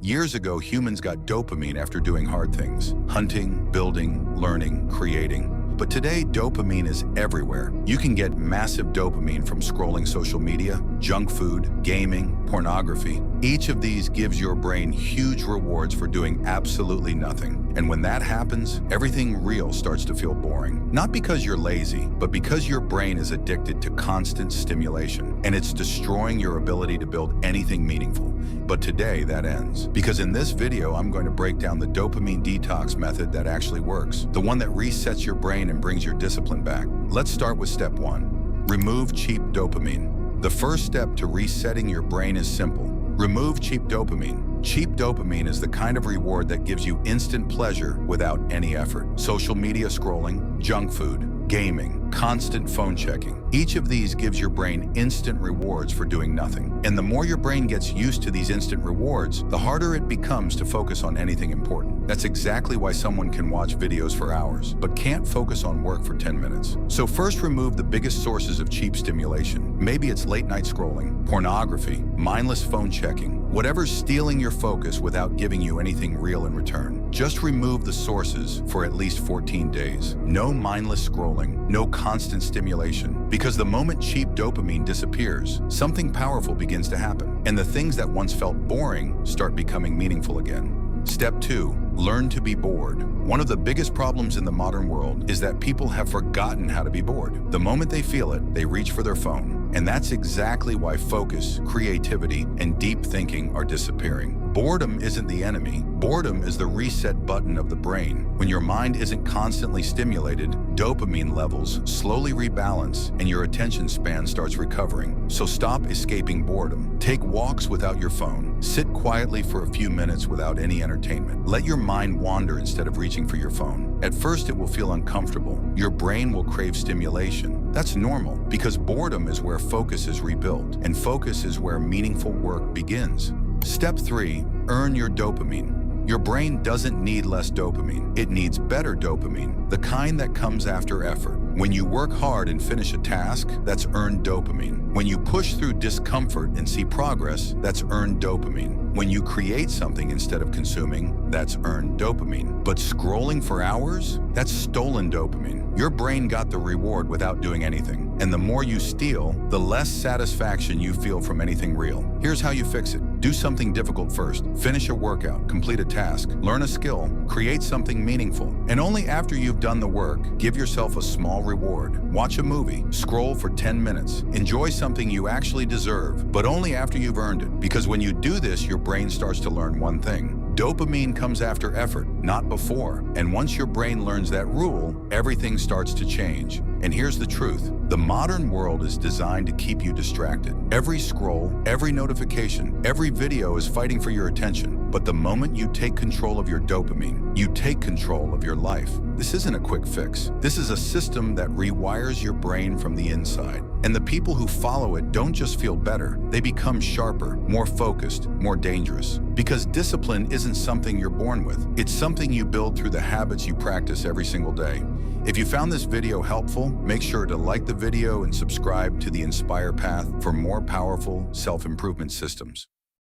Years ago, humans got dopamine after doing hard things: hunting, building, learning, creating. But today, dopamine is everywhere. You can get massive dopamine from scrolling social media, junk food, gaming, pornography. Each of these gives your brain huge rewards for doing absolutely nothing. And when that happens, everything real starts to feel boring. Not because you're lazy, but because your brain is addicted to constant stimulation, and it's destroying your ability to build anything meaningful. But today, that ends. Because in this video, I'm going to break down the dopamine detox method that actually works, the one that resets your brain and brings your discipline back. Let's start with step 1. Remove cheap dopamine. The first step to resetting your brain is simple. Remove cheap dopamine. Cheap dopamine is the kind of reward that gives you instant pleasure without any effort. Social media scrolling, junk food, gaming, constant phone checking. Each of these gives your brain instant rewards for doing nothing. And the more your brain gets used to these instant rewards, the harder it becomes to focus on anything important. That's exactly why someone can watch videos for hours, but can't focus on work for 10 minutes. So first, remove the biggest sources of cheap stimulation. Maybe it's late night scrolling, pornography, mindless phone checking, whatever's stealing your focus without giving you anything real in return. Just remove the sources for at least 14 days. No mindless scrolling, no constant stimulation, because the moment cheap dopamine disappears, something powerful begins to happen, and the things that once felt boring start becoming meaningful again. Step 2. Learn to be bored. One of the biggest problems in the modern world is that people have forgotten how to be bored. The moment they feel it, they reach for their phone. And that's exactly why focus, creativity, and deep thinking are disappearing. Boredom isn't the enemy. Boredom is the reset button of the brain. When your mind isn't constantly stimulated, dopamine levels slowly rebalance and your attention span starts recovering. So stop escaping boredom. Take walks without your phone. Sit quietly for a few minutes without any entertainment. Let your mind wander instead of reaching for your phone. At first, it will feel uncomfortable. Your brain will crave stimulation. That's normal, because boredom is where focus is rebuilt, and focus is where meaningful work begins. Step 3. Earn your dopamine. Your brain doesn't need less dopamine. It needs better dopamine, the kind that comes after effort. When you work hard and finish a task, that's earned dopamine. When you push through discomfort and see progress, that's earned dopamine. When you create something instead of consuming, that's earned dopamine. But scrolling for hours, that's stolen dopamine. Your brain got the reward without doing anything. And the more you steal, the less satisfaction you feel from anything real. Here's how you fix it. Do something difficult first. Finish a workout, complete a task, learn a skill, create something meaningful. And only after you've done the work, give yourself a small reward. Watch a movie, scroll for 10 minutes, enjoy something you actually deserve, but only after you've earned it. Because when you do this, your brain starts to learn one thing. Dopamine comes after effort, not before. And once your brain learns that rule, everything starts to change. And here's the truth. The modern world is designed to keep you distracted. Every scroll, every notification, every video is fighting for your attention. But the moment you take control of your dopamine, you take control of your life. This isn't a quick fix. This is a system that rewires your brain from the inside. And the people who follow it don't just feel better, they become sharper, more focused, more dangerous. Because discipline isn't something you're born with. It's something you build through the habits you practice every single day. If you found this video helpful, make sure to like the video and subscribe to the Inspire Path for more powerful self-improvement systems.